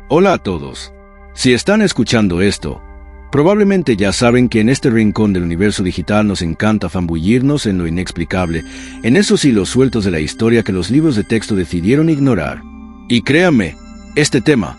Hola a todos. Si están escuchando esto, probablemente ya saben que en este rincón del universo digital nos encanta zambullirnos en lo inexplicable, en esos hilos sueltos de la historia que los libros de texto decidieron ignorar. Y créanme, este tema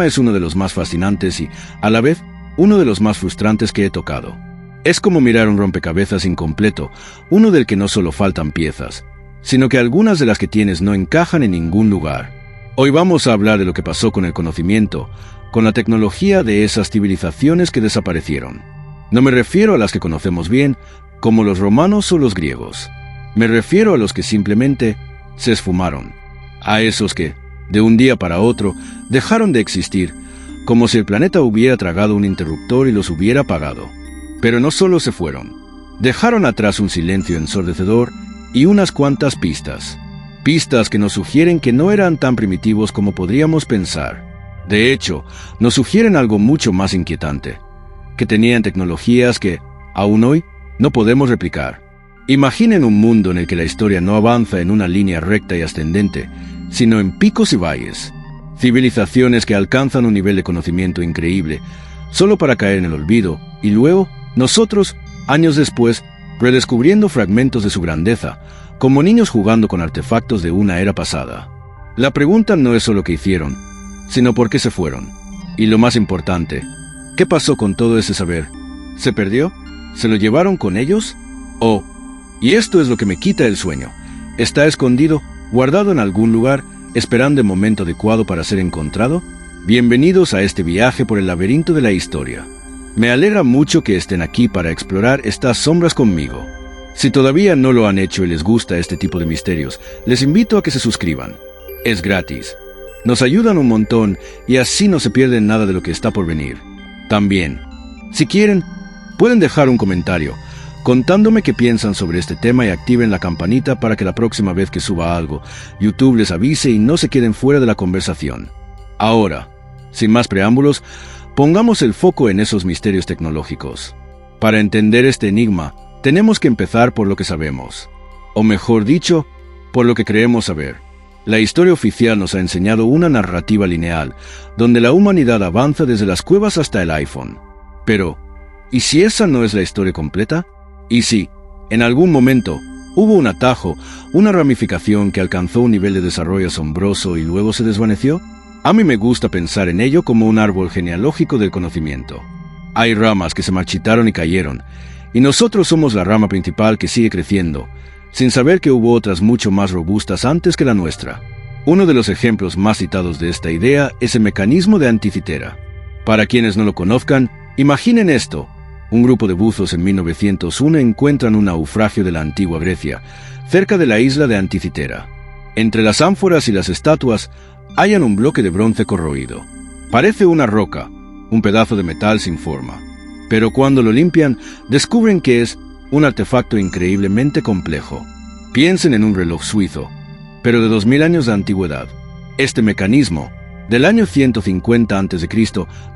es uno de los más fascinantes y, a la vez, uno de los más frustrantes que he tocado. Es como mirar un rompecabezas incompleto, uno del que no solo faltan piezas, sino que algunas de las que tienes no encajan en ningún lugar. Hoy vamos a hablar de lo que pasó con el conocimiento, con la tecnología de esas civilizaciones que desaparecieron. No me refiero a las que conocemos bien, como los romanos o los griegos. Me refiero a los que simplemente se esfumaron. A esos que, de un día para otro, dejaron de existir, como si el planeta hubiera tragado un interruptor y los hubiera apagado. Pero no solo se fueron. Dejaron atrás un silencio ensordecedor y unas cuantas pistas. Pistas que nos sugieren que no eran tan primitivos como podríamos pensar. De hecho, nos sugieren algo mucho más inquietante, que tenían tecnologías que, aún hoy, no podemos replicar. Imaginen un mundo en el que la historia no avanza en una línea recta y ascendente, sino en picos y valles. Civilizaciones que alcanzan un nivel de conocimiento increíble, solo para caer en el olvido, y luego, nosotros, años después, redescubriendo fragmentos de su grandeza, como niños jugando con artefactos de una era pasada. La pregunta no es solo qué hicieron, sino por qué se fueron. Y lo más importante, ¿qué pasó con todo ese saber? ¿Se perdió? ¿Se lo llevaron con ellos? ¿O, y esto es lo que me quita el sueño, está escondido, guardado en algún lugar, esperando el momento adecuado para ser encontrado? Bienvenidos a este viaje por el laberinto de la historia. Me alegra mucho que estén aquí para explorar estas sombras conmigo. Si todavía no lo han hecho y les gusta este tipo de misterios, les invito a que se suscriban. Es gratis. Nos ayudan un montón y así no se pierden nada de lo que está por venir. También, si quieren, pueden dejar un comentario contándome qué piensan sobre este tema y activen la campanita para que la próxima vez que suba algo, YouTube les avise y no se queden fuera de la conversación. Ahora, sin más preámbulos, pongamos el foco en esos misterios tecnológicos. Para entender este enigma, tenemos que empezar por lo que sabemos. O mejor dicho, por lo que creemos saber. La historia oficial nos ha enseñado una narrativa lineal, donde la humanidad avanza desde las cuevas hasta el iPhone. Pero, ¿y si esa no es la historia completa? ¿Y si, en algún momento, hubo un atajo, una ramificación que alcanzó un nivel de desarrollo asombroso y luego se desvaneció? A mí me gusta pensar en ello como un árbol genealógico del conocimiento. Hay ramas que se marchitaron y cayeron, y nosotros somos la rama principal que sigue creciendo, sin saber que hubo otras mucho más robustas antes que la nuestra. Uno de los ejemplos más citados de esta idea es el mecanismo de Anticitera. Para quienes no lo conozcan, imaginen esto. Un grupo de buzos en 1901 encuentran un naufragio de la antigua Grecia, cerca de la isla de Anticitera. Entre las ánforas y las estatuas, hallan un bloque de bronce corroído. Parece una roca, un pedazo de metal sin forma. Pero cuando lo limpian, descubren que es un artefacto increíblemente complejo. Piensen en un reloj suizo, pero de 2000 años de antigüedad. Este mecanismo, del año 150 a.C.,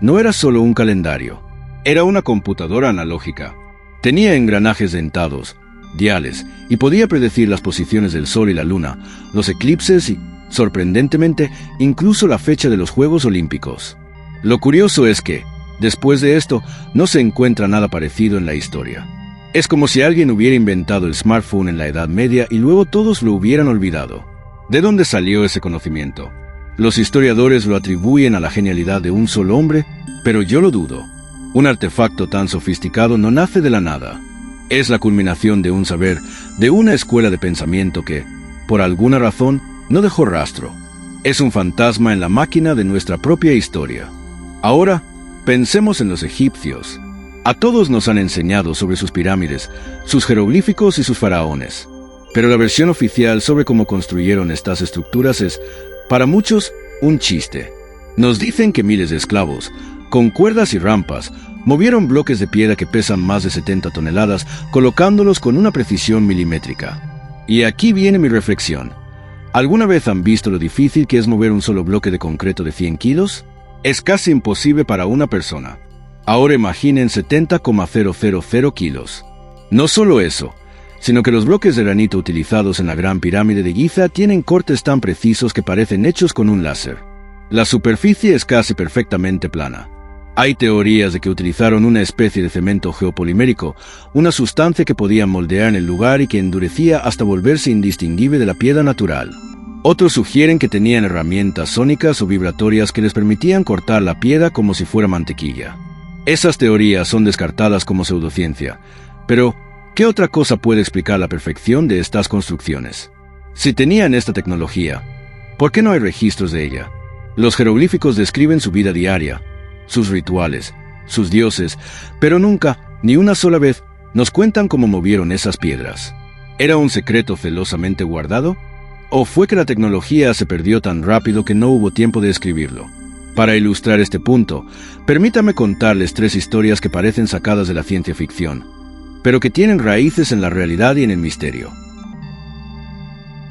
no era solo un calendario. Era una computadora analógica. Tenía engranajes dentados, diales, y podía predecir las posiciones del Sol y la Luna, los eclipses y, sorprendentemente, incluso la fecha de los Juegos Olímpicos. Lo curioso es que, después de esto, no se encuentra nada parecido en la historia. Es como si alguien hubiera inventado el smartphone en la Edad Media y luego todos lo hubieran olvidado. ¿De dónde salió ese conocimiento? Los historiadores lo atribuyen a la genialidad de un solo hombre, pero yo lo dudo. Un artefacto tan sofisticado no nace de la nada. Es la culminación de un saber, de una escuela de pensamiento que, por alguna razón, no dejó rastro. Es un fantasma en la máquina de nuestra propia historia. Ahora, pensemos en los egipcios. A todos nos han enseñado sobre sus pirámides, sus jeroglíficos y sus faraones. Pero la versión oficial sobre cómo construyeron estas estructuras es, para muchos, un chiste. Nos dicen que miles de esclavos, con cuerdas y rampas, movieron bloques de piedra que pesan más de 70 toneladas, colocándolos con una precisión milimétrica. Y aquí viene mi reflexión. ¿Alguna vez han visto lo difícil que es mover un solo bloque de concreto de 100 kilos? Es casi imposible para una persona. Ahora imaginen 70,000 kilos. No solo eso, sino que los bloques de granito utilizados en la Gran Pirámide de Giza tienen cortes tan precisos que parecen hechos con un láser. La superficie es casi perfectamente plana. Hay teorías de que utilizaron una especie de cemento geopolimérico, una sustancia que podían moldear en el lugar y que endurecía hasta volverse indistinguible de la piedra natural. Otros sugieren que tenían herramientas sónicas o vibratorias que les permitían cortar la piedra como si fuera mantequilla. Esas teorías son descartadas como pseudociencia, pero ¿qué otra cosa puede explicar la perfección de estas construcciones? Si tenían esta tecnología, ¿por qué no hay registros de ella? Los jeroglíficos describen su vida diaria, sus rituales, sus dioses, pero nunca, ni una sola vez, nos cuentan cómo movieron esas piedras. ¿Era un secreto celosamente guardado? ¿O fue que la tecnología se perdió tan rápido que no hubo tiempo de escribirlo? Para ilustrar este punto, permítame contarles 3 historias que parecen sacadas de la ciencia ficción, pero que tienen raíces en la realidad y en el misterio.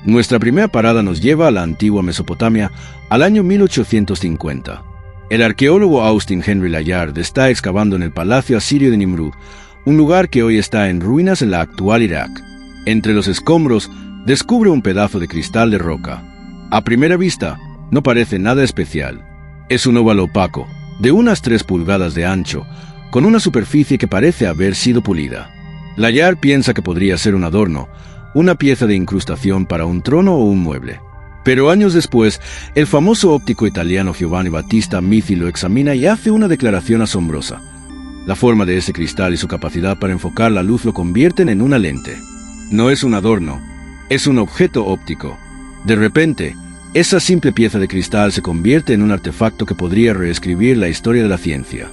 Nuestra primera parada nos lleva a la antigua Mesopotamia, al año 1850. El arqueólogo Austin Henry Layard está excavando en el palacio asirio de Nimrud, un lugar que hoy está en ruinas en la actual Irak. Entre los escombros, descubre un pedazo de cristal de roca. A primera vista, no parece nada especial. Es un óvalo opaco, de unas 3 pulgadas de ancho, con una superficie que parece haber sido pulida. Layard piensa que podría ser un adorno, una pieza de incrustación para un trono o un mueble. Pero años después, el famoso óptico italiano Giovanni Battista Mizzi lo examina y hace una declaración asombrosa. La forma de ese cristal y su capacidad para enfocar la luz lo convierten en una lente. No es un adorno, es un objeto óptico. De repente, esa simple pieza de cristal se convierte en un artefacto que podría reescribir la historia de la ciencia.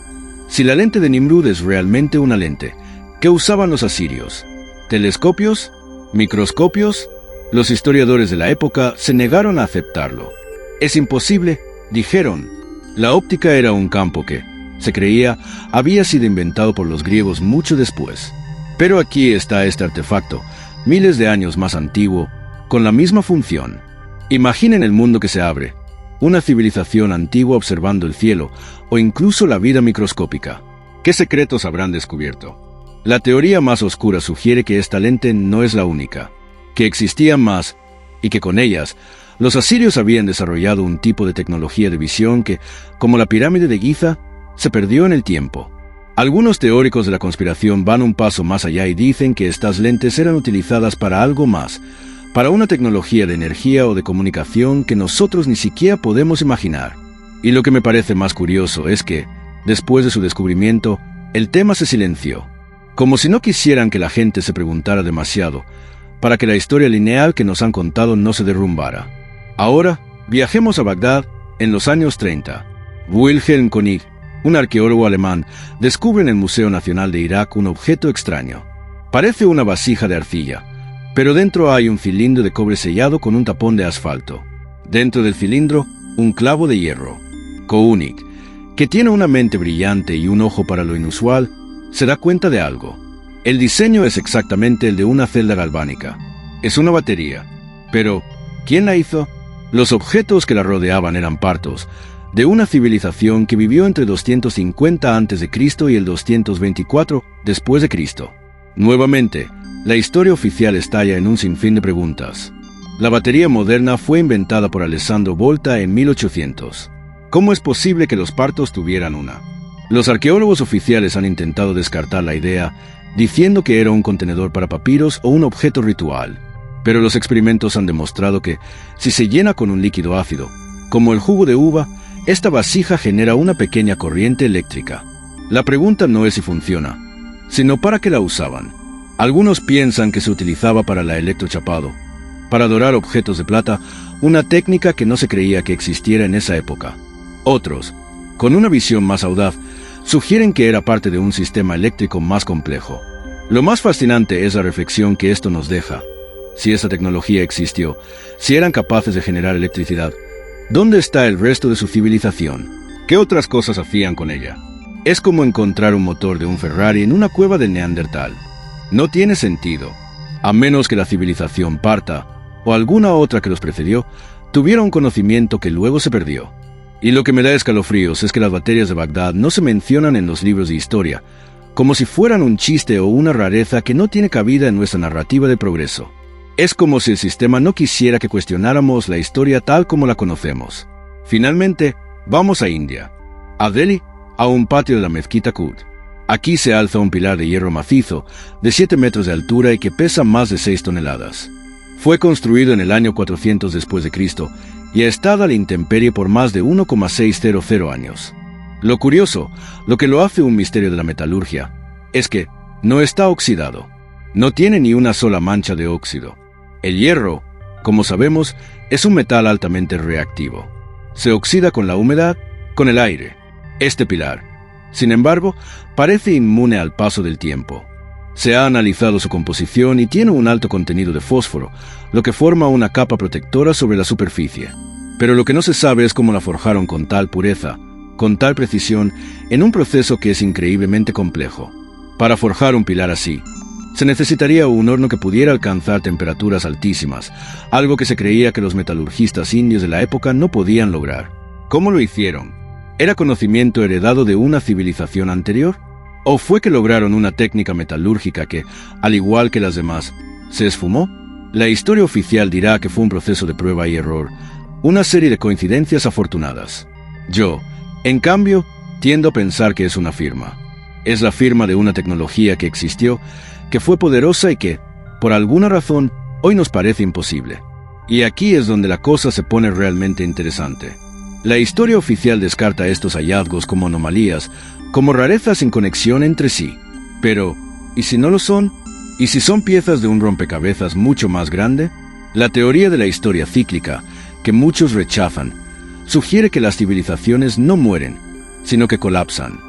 Si la lente de Nimrud es realmente una lente, ¿qué usaban los asirios? ¿Telescopios? ¿Microscopios? Los historiadores de la época se negaron a aceptarlo. Es imposible, dijeron. La óptica era un campo que, se creía, había sido inventado por los griegos mucho después. Pero aquí está este artefacto, miles de años más antiguo, con la misma función. Imaginen el mundo que se abre, una civilización antigua observando el cielo, o incluso la vida microscópica. ¿Qué secretos habrán descubierto? La teoría más oscura sugiere que esta lente no es la única, que existían más, y que con ellas, los asirios habían desarrollado un tipo de tecnología de visión que, como la pirámide de Giza, se perdió en el tiempo. Algunos teóricos de la conspiración van un paso más allá y dicen que estas lentes eran utilizadas para algo más, para una tecnología de energía o de comunicación que nosotros ni siquiera podemos imaginar. Y lo que me parece más curioso es que, después de su descubrimiento, el tema se silenció, como si no quisieran que la gente se preguntara demasiado, para que la historia lineal que nos han contado no se derrumbara. Ahora, viajemos a Bagdad en los años 30. Wilhelm König, un arqueólogo alemán, descubre en el Museo Nacional de Irak un objeto extraño. Parece una vasija de arcilla, pero dentro hay un cilindro de cobre sellado con un tapón de asfalto. Dentro del cilindro, un clavo de hierro. König, que tiene una mente brillante y un ojo para lo inusual, se da cuenta de algo. El diseño es exactamente el de una celda galvánica. Es una batería. Pero, ¿quién la hizo? Los objetos que la rodeaban eran partos de una civilización que vivió entre 250 a.C. y el 224 después de Cristo. Nuevamente, la historia oficial estalla en un sinfín de preguntas. La batería moderna fue inventada por Alessandro Volta en 1800. ¿Cómo es posible que los partos tuvieran una? Los arqueólogos oficiales han intentado descartar la idea, diciendo que era un contenedor para papiros o un objeto ritual. Pero los experimentos han demostrado que, si se llena con un líquido ácido, como el jugo de uva, esta vasija genera una pequeña corriente eléctrica. La pregunta no es si funciona, sino para qué la usaban. Algunos piensan que se utilizaba para el electrochapado, para dorar objetos de plata, una técnica que no se creía que existiera en esa época. Otros, con una visión más audaz, sugieren que era parte de un sistema eléctrico más complejo. Lo más fascinante es la reflexión que esto nos deja. Si esa tecnología existió, si eran capaces de generar electricidad, ¿dónde está el resto de su civilización? ¿Qué otras cosas hacían con ella? Es como encontrar un motor de un Ferrari en una cueva del Neandertal. No tiene sentido, a menos que la civilización Parta, o alguna otra que los precedió, tuviera un conocimiento que luego se perdió. Y lo que me da escalofríos es que las baterías de Bagdad no se mencionan en los libros de historia, como si fueran un chiste o una rareza que no tiene cabida en nuestra narrativa de progreso. Es como si el sistema no quisiera que cuestionáramos la historia tal como la conocemos. Finalmente, vamos a India, a Delhi, a un patio de la mezquita Qutb. Aquí se alza un pilar de hierro macizo de 7 metros de altura y que pesa más de 6 toneladas. Fue construido en el año 400 después de Cristo y ha estado a la intemperie por más de 1,600 años. Lo curioso, lo que lo hace un misterio de la metalurgia, es que no está oxidado. No tiene ni una sola mancha de óxido. El hierro, como sabemos, es un metal altamente reactivo. Se oxida con la humedad, con el aire. Este pilar, sin embargo, parece inmune al paso del tiempo. Se ha analizado su composición y tiene un alto contenido de fósforo, lo que forma una capa protectora sobre la superficie. Pero lo que no se sabe es cómo la forjaron con tal pureza, con tal precisión, en un proceso que es increíblemente complejo. Para forjar un pilar así, se necesitaría un horno que pudiera alcanzar temperaturas altísimas, algo que se creía que los metalurgistas indios de la época no podían lograr. ¿Cómo lo hicieron? ¿Era conocimiento heredado de una civilización anterior? ¿O fue que lograron una técnica metalúrgica que, al igual que las demás, se esfumó? La historia oficial dirá que fue un proceso de prueba y error, una serie de coincidencias afortunadas. Yo, en cambio, tiendo a pensar que es una firma. Es la firma de una tecnología que existió, que fue poderosa y que, por alguna razón, hoy nos parece imposible. Y aquí es donde la cosa se pone realmente interesante. La historia oficial descarta estos hallazgos como anomalías, como rarezas sin conexión entre sí. Pero, ¿y si no lo son? ¿Y si son piezas de un rompecabezas mucho más grande? La teoría de la historia cíclica, que muchos rechazan, sugiere que las civilizaciones no mueren, sino que colapsan.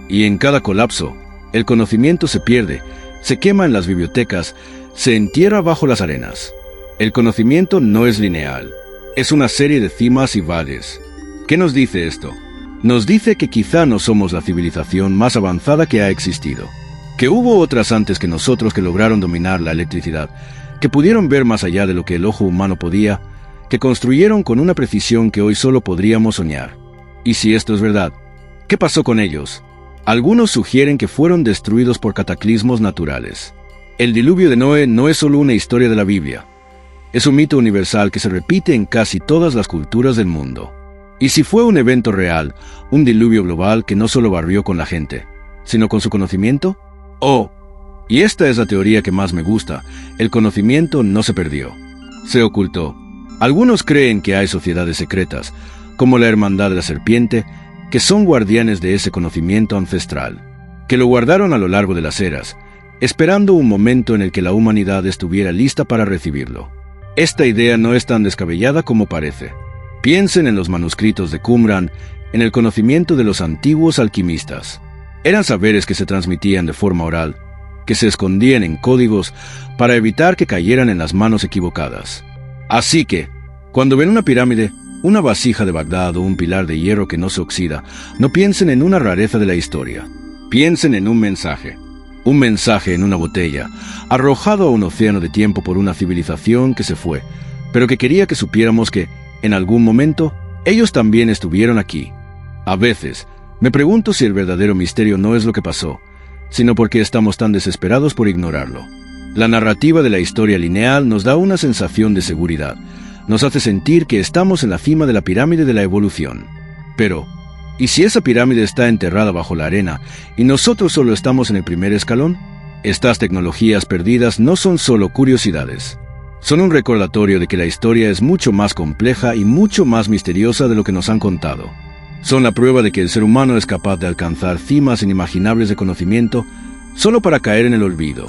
Y en cada colapso, el conocimiento se pierde, se quema en las bibliotecas, se entierra bajo las arenas. El conocimiento no es lineal, es una serie de cimas y valles. ¿Qué nos dice esto? Nos dice que quizá no somos la civilización más avanzada que ha existido, que hubo otras antes que nosotros que lograron dominar la electricidad, que pudieron ver más allá de lo que el ojo humano podía, que construyeron con una precisión que hoy solo podríamos soñar. Y si esto es verdad, ¿qué pasó con ellos? Algunos sugieren que fueron destruidos por cataclismos naturales. El diluvio de Noé no es solo una historia de la Biblia. Es un mito universal que se repite en casi todas las culturas del mundo. ¿Y si fue un evento real, un diluvio global que no solo barrió con la gente, sino con su conocimiento? Oh, y esta es la teoría que más me gusta, el conocimiento no se perdió, se ocultó. Algunos creen que hay sociedades secretas, como la Hermandad de la Serpiente, que son guardianes de ese conocimiento ancestral, que lo guardaron a lo largo de las eras, esperando un momento en el que la humanidad estuviera lista para recibirlo. Esta idea no es tan descabellada como parece. Piensen en los manuscritos de Qumran, en el conocimiento de los antiguos alquimistas. Eran saberes que se transmitían de forma oral, que se escondían en códigos para evitar que cayeran en las manos equivocadas. Así que, cuando ven una pirámide, una vasija de Bagdad o un pilar de hierro que no se oxida, no piensen en una rareza de la historia. Piensen en un mensaje en una botella, arrojado a un océano de tiempo por una civilización que se fue, pero que quería que supiéramos que, en algún momento, ellos también estuvieron aquí. A veces, me pregunto si el verdadero misterio no es lo que pasó, sino porque estamos tan desesperados por ignorarlo. La narrativa de la historia lineal nos da una sensación de seguridad, nos hace sentir que estamos en la cima de la pirámide de la evolución. Pero, ¿y si esa pirámide está enterrada bajo la arena y nosotros solo estamos en el primer escalón? Estas tecnologías perdidas no son solo curiosidades. Son un recordatorio de que la historia es mucho más compleja y mucho más misteriosa de lo que nos han contado. Son la prueba de que el ser humano es capaz de alcanzar cimas inimaginables de conocimiento solo para caer en el olvido.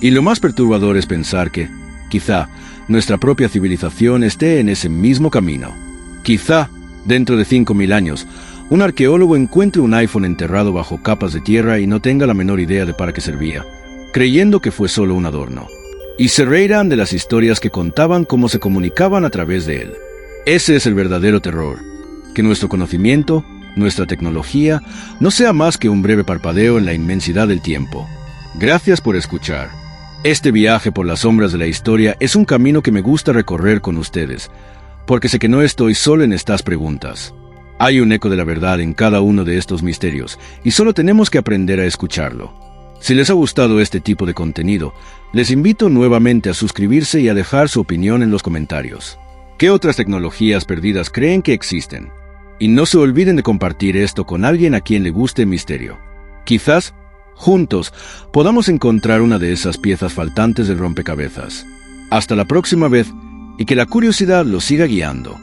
Y lo más perturbador es pensar que, quizá, nuestra propia civilización esté en ese mismo camino. Quizá, dentro de 5.000 años, un arqueólogo encuentre un iPhone enterrado bajo capas de tierra y no tenga la menor idea de para qué servía, creyendo que fue solo un adorno. Y se reirán de las historias que contaban cómo se comunicaban a través de él. Ese es el verdadero terror, que nuestro conocimiento, nuestra tecnología, no sea más que un breve parpadeo en la inmensidad del tiempo. Gracias por escuchar. Este viaje por las sombras de la historia es un camino que me gusta recorrer con ustedes, porque sé que no estoy solo en estas preguntas. Hay un eco de la verdad en cada uno de estos misterios, y solo tenemos que aprender a escucharlo. Si les ha gustado este tipo de contenido, les invito nuevamente a suscribirse y a dejar su opinión en los comentarios. ¿Qué otras tecnologías perdidas creen que existen? Y no se olviden de compartir esto con alguien a quien le guste el misterio. Quizás, juntos, podamos encontrar una de esas piezas faltantes del rompecabezas. Hasta la próxima vez, y que la curiosidad los siga guiando.